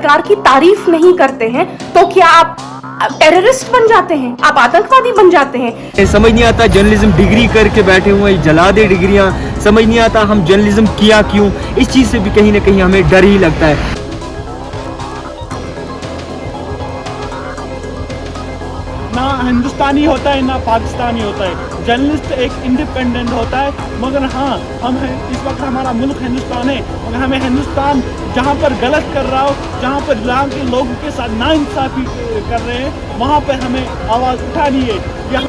सरकार की तारीफ नहीं करते हैं तो क्या आप टेररिस्ट बन जाते हैं, आप आतंकवादी बन जाते हैं? समझ नहीं आता, जर्नलिज्म डिग्री करके बैठे हुए हैं, जला दे डिग्रियां। समझ नहीं आता हम जर्नलिज्म किया क्यों। इस चीज़ से भी कहीं ना कहीं हमें डर ही लगता है। ना हिंदुस्तानी होता है ना पाकिस्तानी होता है। जर्नलिस्ट एक इंडिपेंडेंट होता है, मगर हाँ हम हैं, इस वक्त हमारा मुल्क हिंदुस्तान है, मगर हमें हिंदुस्तान जहाँ पर गलत कर रहा हो, जहाँ पर यहाँ के लोगों के साथ नाइंसाफी कर रहे हैं, वहाँ पर हमें आवाज़ उठानी है।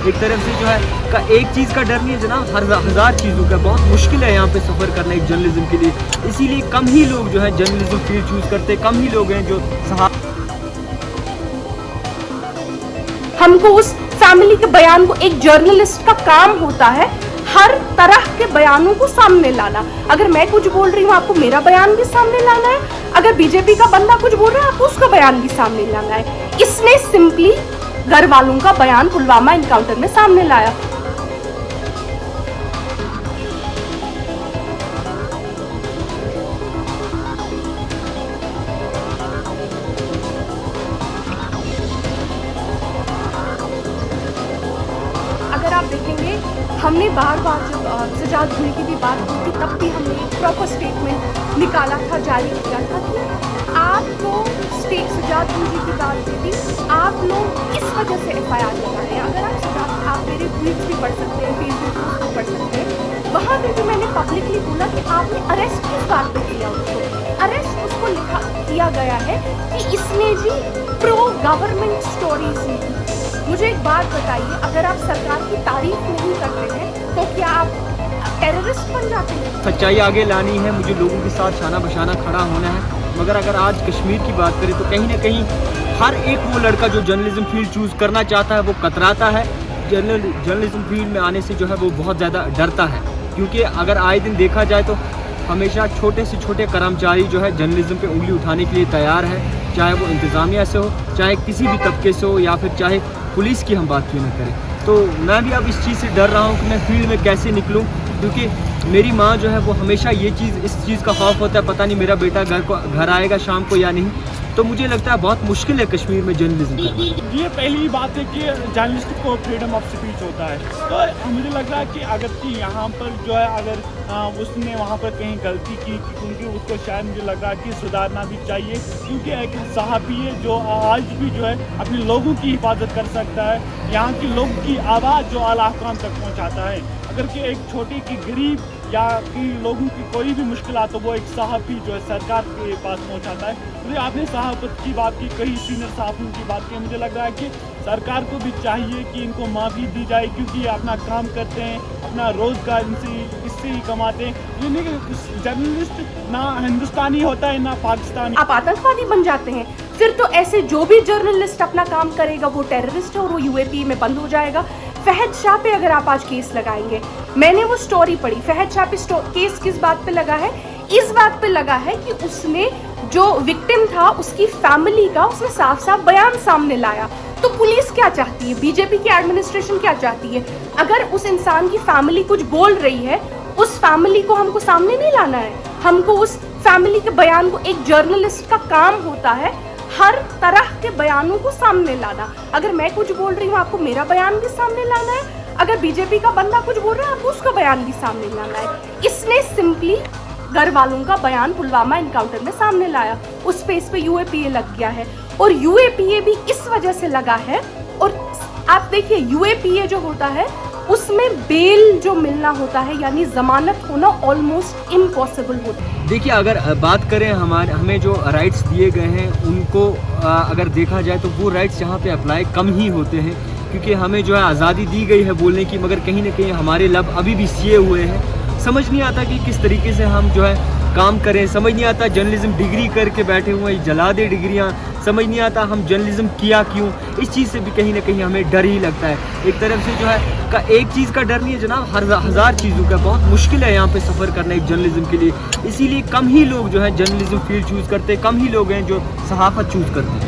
एक तरफ से जो है का एक चीज़ का डर नहीं है जनाब, हजार चीज़ों का। बहुत मुश्किल है यहाँ पे सफ़र करना एक जर्नलिज्म के लिए। इसीलिए कम ही लोग जो है जर्नलिज्म फील्ड चूज़ करते हैं, कम ही लोग हैं जो हमको उस फैमिली के बयान को, एक जर्नलिस्ट का काम होता है हर तरह के बयानों को सामने लाना। अगर मैं कुछ बोल रही हूँ आपको मेरा बयान भी सामने लाना है, अगर बीजेपी का बंदा कुछ बोल रहा है आपको उसका बयान भी सामने लाना है। इसने सिंपली घर वालों का बयान पुलवामा एनकाउंटर में सामने लाया। अगर आप देखेंगे हमने बार बार जब सजाद भुई की भी बात की थी तब भी हमने एक प्रॉपर स्टेटमेंट निकाला था, जारी किया था कि आपको सजाद भुई की बात दी थी, आप लोग इस वजह से FIR लगा रहे हैं। अगर आप मेरे ट्वीट भी पढ़ सकते हैं, फेसबुक पोस्ट भी पढ़ सकते हैं, वहाँ पे भी मैंने पब्लिकली बोला कि आपने अरेस्ट किस बात पे किया उसको। अरेस्ट उसको किया गया है कि इसने जी प्रो गवर्नमेंट स्टोरीज लिखी। मुझे एक बात बताइए, अगर आप सरकार की तारीफ नहीं करते हैं तो क्या आप टेररिस्ट बन जाते हैं? सच्चाई आगे लानी है, मुझे लोगों के साथ शाना बशाना खड़ा होना है। मगर अगर आज कश्मीर की बात करें तो कहीं ना कहीं हर एक वो लड़का जो जर्नलिज्म फील्ड चूज़ करना चाहता है वो कतराता है। जर्नलिज्म फील्ड में आने से जो है वो बहुत ज़्यादा डरता है, क्योंकि अगर आए दिन देखा जाए तो हमेशा छोटे से छोटे कर्मचारी जो है जर्नलिज्म पे उंगली उठाने के लिए तैयार है, चाहे वो इंतज़ामिया से हो, चाहे किसी भी तबके से हो, या फिर चाहे पुलिस की हम बात क्यों ना करें। तो मैं भी अब इस चीज़ से डर रहा हूँ कि मैं फील्ड में कैसे निकलूँ, क्योंकि मेरी माँ जो है वो हमेशा इस चीज़ का खौफ होता है, पता नहीं मेरा बेटा घर आएगा शाम को या नहीं। तो मुझे लगता है बहुत मुश्किल है कश्मीर में जर्नलिज्म करना। ये पहली बात है कि जर्नलिस्ट को फ्रीडम ऑफ स्पीच होता है, तो मुझे लग रहा है कि अगर कि यहाँ पर जो है अगर उसने वहाँ पर कहीं गलती की, क्योंकि उसको शायद मुझे लग रहा है कि सुधारना भी चाहिए, क्योंकि एक सहाफ़ी है जो आज भी जो है अपने लोगों की हिफाजत कर सकता है, यहाँ के लोगों की आवाज़ जो आला हुकाम तक पहुँचाता है। अगर कि एक छोटी की गरीब या कि लोगों की कोई भी मुश्किल आ तो वो एक सहाफ़ी जो है सरकार के पास पहुंचाता है। मुझे आपने सहाफ़त की बात की, कई सीनियर सहाफ़ियों की बात की, मुझे लग रहा है कि सरकार को भी चाहिए कि इनको माफ़ी दी जाए, क्योंकि ये अपना काम करते हैं, अपना रोज़गार इससे ही कमाते हैं। ये नहीं कि जर्नलिस्ट ना हिंदुस्तानी होता है ना पाकिस्तानी। आप आतंकवादी बन जाते हैं, फिर तो ऐसे जो भी जर्नलिस्ट अपना काम करेगा वो टेररिस्ट है और वो UAP में बंद हो जाएगा। फहद शाह पे अगर आप आज केस लगाएंगे, मैंने वो स्टोरी पढ़ी, फहद शाह पे केस किस बात पे लगा है? इस बात पे लगा है कि उसने जो विक्टिम था उसकी फैमिली का उसने साफ साफ बयान सामने लाया। तो पुलिस क्या चाहती है, बीजेपी की एडमिनिस्ट्रेशन क्या चाहती है? अगर उस इंसान की फैमिली कुछ बोल रही है, उस फैमिली को हमको सामने नहीं लाना है, हमको उस फैमिली के बयान को, एक जर्नलिस्ट का काम होता है हर तरह के बयानों को सामने लाना। अगर मैं कुछ बोल रही हूँ आपको मेरा बयान भी सामने लाना है, अगर बीजेपी का बंदा कुछ बोल रहा है आपको उसका बयान भी सामने लाना है। इसने सिंपली घर वालों का बयान पुलवामा एनकाउंटर में सामने लाया, उस पे इस पे UAPA लग गया है, और UAPA भी इस वजह से लगा है। और आप देखिए UAPA जो होता है उसमें बेल जो मिलना होता है, यानी जमानत होना ऑलमोस्ट इम्पॉसिबल होता है। देखिए, अगर बात करें हमें जो राइट्स दिए गए हैं उनको अगर देखा जाए तो वो राइट्स यहाँ पे अप्लाई कम ही होते हैं, क्योंकि हमें जो है आज़ादी दी गई है बोलने की, मगर कहीं ना कहीं हमारे लब अभी भी सिए हुए हैं। समझ नहीं आता कि किस तरीके से हम जो है काम करें, समझ नहीं आता जर्नलिज्म डिग्री करके बैठे हुए हैं, जला दे डिग्रियां। समझ नहीं आता हम जर्नलिज्म किया क्यों। इस चीज़ से भी कहीं ना कहीं हमें डर ही लगता है। एक तरफ से जो है का एक चीज़ का डर नहीं है जनाब, हजार चीज़ों का। बहुत मुश्किल है यहाँ पे सफ़र करना एक जर्नलिज्म के लिए। इसीलिए कम ही लोग जो है जर्नलिज्म फील्ड चूज़ करते हैं, कम ही लोग हैं जो सहाफ़त चूज़ करते हैं।